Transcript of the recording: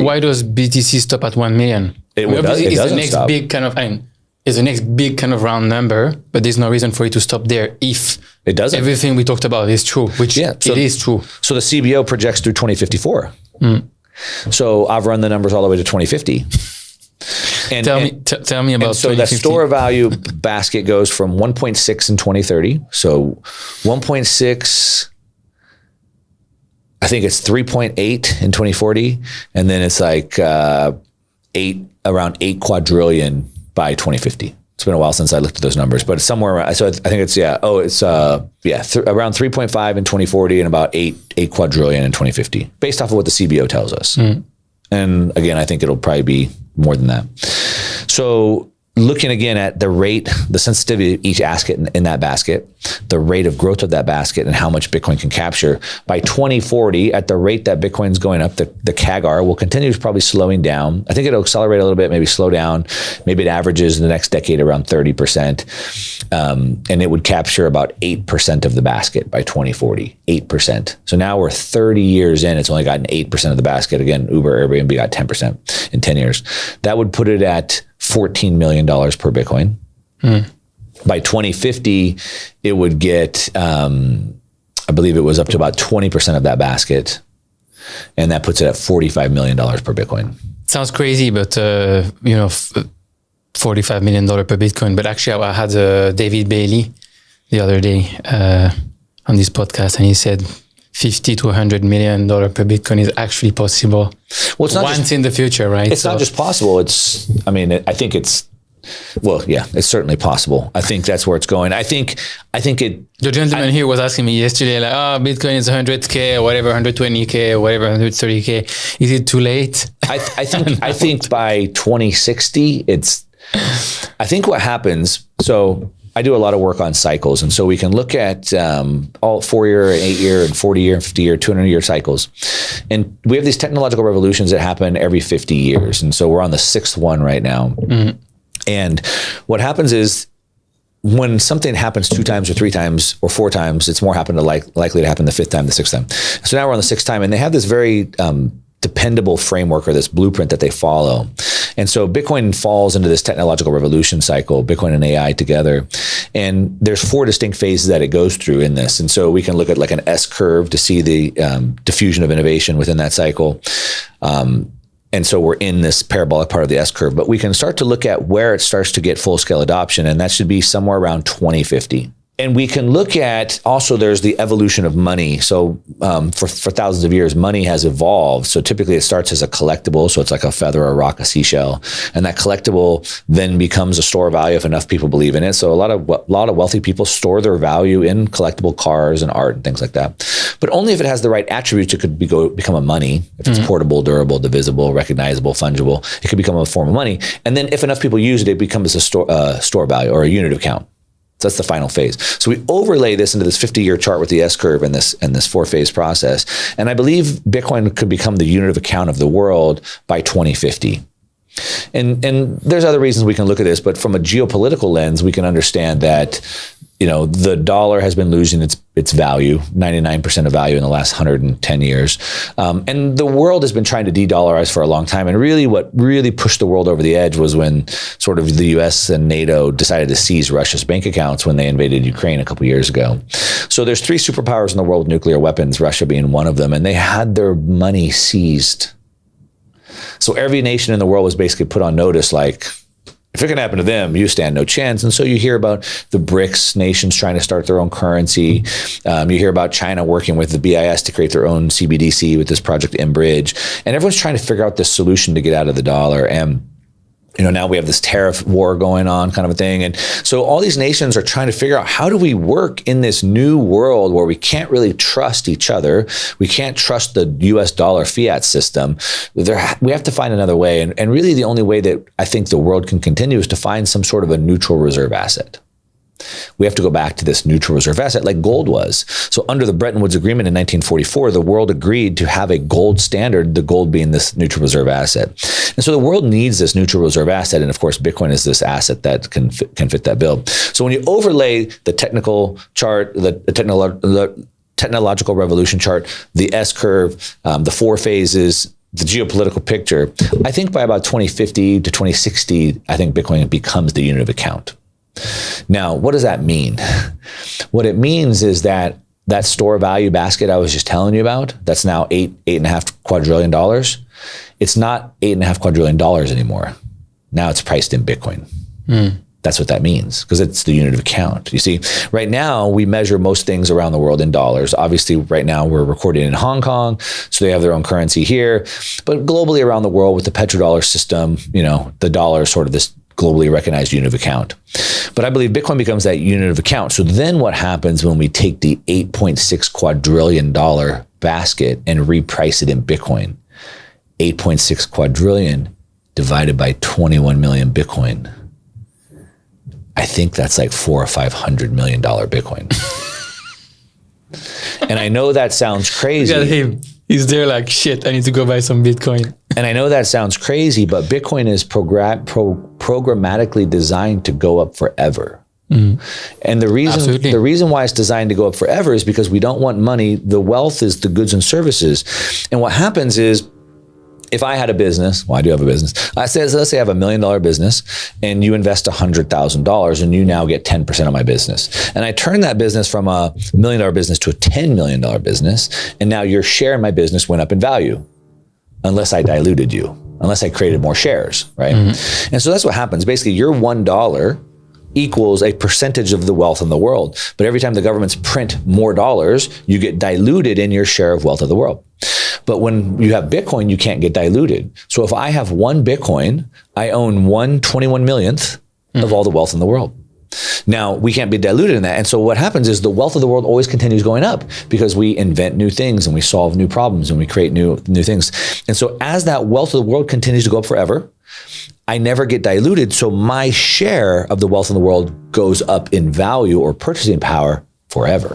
Why does BTC stop at 1 million? It's the next stop. Big kind of, it's the next big kind of round number, but there's no reason for it to stop there if it doesn't. Everything we talked about is true, which it is true. So the CBO projects through 2054. So I've run the numbers all the way to 2050. And tell me about. So that store value basket goes from 1.6 in 2030. So 1.6. I think it's 3.8 in 2040, and then it's like around 8 quadrillion by 2050. It's been a while since I looked at those numbers, but it's somewhere around. So I think it's around 3.5 in 2040 and about 8 quadrillion in 2050, based off of what the CBO tells us. And again, I think it'll probably be more than that. So looking again at the rate, the sensitivity of each asset in that basket, the rate of growth of that basket, and how much Bitcoin can capture. By 2040, at the rate that Bitcoin's going up, the CAGR will continue probably slowing down. I think it'll accelerate a little bit, maybe slow down. Maybe it averages in the next decade around 30%. And it would capture about 8% of the basket by 2040, 8%. So now we're 30 years in, it's only gotten 8% of the basket. Again, Uber, Airbnb got 10% in 10 years. That would put it at $14 million per Bitcoin. By 2050, it would get, I believe it was up to about 20% of that basket. And that puts it at $45 million per Bitcoin. Sounds crazy, but, $45 million per Bitcoin. But actually, I had David Bailey the other day on this podcast, and he said $50 to $100 million per Bitcoin is actually possible. Well, it's not once in the future, right? It's not just possible. I think it's certainly possible. I think that's where it's going. I think it. The gentleman here was asking me yesterday, like, Bitcoin is 100K or whatever, 120K or whatever, 130K. Is it too late? I think by 2060, I think what happens, so I do a lot of work on cycles. And so we can look at all 4-year and 8-year and 40-year and 50-year, 200-year cycles. And we have these technological revolutions that happen every 50 years. And so we're on the 6th one right now. And what happens is when something happens 2 times or 3 times or 4 times, it's more likely to happen the 5th time, the 6th time. So now we're on the 6th time, and they have this very dependable framework or this blueprint that they follow. And so Bitcoin falls into this technological revolution cycle, Bitcoin and AI together. And there's 4 distinct phases that it goes through in this. And so we can look at like an S curve to see the diffusion of innovation within that cycle. And so we're in this parabolic part of the S curve, but we can start to look at where it starts to get full scale adoption. And that should be somewhere around 2050. And we can look at also there's the evolution of money. So for thousands of years, money has evolved. So typically it starts as a collectible. So it's like a feather, a rock, a seashell. And that collectible then becomes a store of value if enough people believe in it. So a lot of wealthy people store their value in collectible cars and art and things like that. But only if it has the right attributes, it could become a money. If it's portable, durable, divisible, recognizable, fungible, it could become a form of money. And then if enough people use it, it becomes a store value or a unit of count. So that's the final phase. So we overlay this into this 50-year chart with the S curve and this 4-phase process. And I believe Bitcoin could become the unit of account of the world by 2050. And there's other reasons we can look at this, but from a geopolitical lens, we can understand that the dollar has been losing its value, 99% of value in the last 110 years. And the world has been trying to de-dollarize for a long time. And really what really pushed the world over the edge was when sort of the US and NATO decided to seize Russia's bank accounts when they invaded Ukraine a couple years ago. So there's 3 superpowers in the world with nuclear weapons, Russia being one of them, and they had their money seized. So every nation in the world was basically put on notice, like, if it can happen to them, you stand no chance. And so you hear about the BRICS nations trying to start their own currency. You hear about China working with the BIS to create their own CBDC with this project Bridge. And everyone's trying to figure out this solution to get out of the dollar. And now we have this tariff war going on kind of a thing. And so all these nations are trying to figure out, how do we work in this new world where we can't really trust each other? We can't trust the US dollar fiat system. We have to find another way. And really the only way that I think the world can continue is to find some sort of a neutral reserve asset. We have to go back to this neutral reserve asset like gold was. So under the Bretton Woods Agreement in 1944, the world agreed to have a gold standard, the gold being this neutral reserve asset. And so the world needs this neutral reserve asset. And of course, Bitcoin is this asset that can fit that bill. So when you overlay the technical chart, the technological revolution chart, the S curve, the 4 phases, the geopolitical picture, I think by about 2050 to 2060, I think Bitcoin becomes the unit of account. Now, what does that mean? What it means is that store value basket I was just telling you about, that's now $8.5 quadrillion. It's not $8.5 quadrillion anymore. Now it's priced in Bitcoin. That's what that means, because it's the unit of account. You see, right now we measure most things around the world in dollars. Obviously, right now we're recording in Hong Kong, so they have their own currency here. But globally around the world with the petrodollar system, the dollar is sort of this globally recognized unit of account. But I believe Bitcoin becomes that unit of account. So then what happens when we take the $8.6 quadrillion basket and reprice it in Bitcoin? 8.6 quadrillion divided by 21 million Bitcoin. I think that's like $400 or $500 million Bitcoin. And I know that sounds crazy. Look at him. He's there like, shit, I need to go buy some Bitcoin. And I know that sounds crazy, but Bitcoin is programmatically designed to go up forever. And the reason why it's designed to go up forever is because we don't want money. The wealth is the goods and services. And what happens is, if I had a business, well, I do have a business. Let's say I have $1 million business and you invest $100,000 and you now get 10% of my business. And I turn that business from a $1 million business to a $10 million business. And now your share in my business went up in value, unless I diluted you, unless I created more shares, right? And so that's what happens. Basically, your $1 equals a percentage of the wealth in the world. But every time the governments print more dollars, you get diluted in your share of wealth of the world. But when you have Bitcoin, you can't get diluted. So if I have one Bitcoin, I own 1/21 millionth of all the wealth in the world. Now, we can't be diluted in that. And so what happens is the wealth of the world always continues going up because we invent new things and we solve new problems and we create new things. And so as that wealth of the world continues to go up forever, I never get diluted. So my share of the wealth in the world goes up in value or purchasing power forever.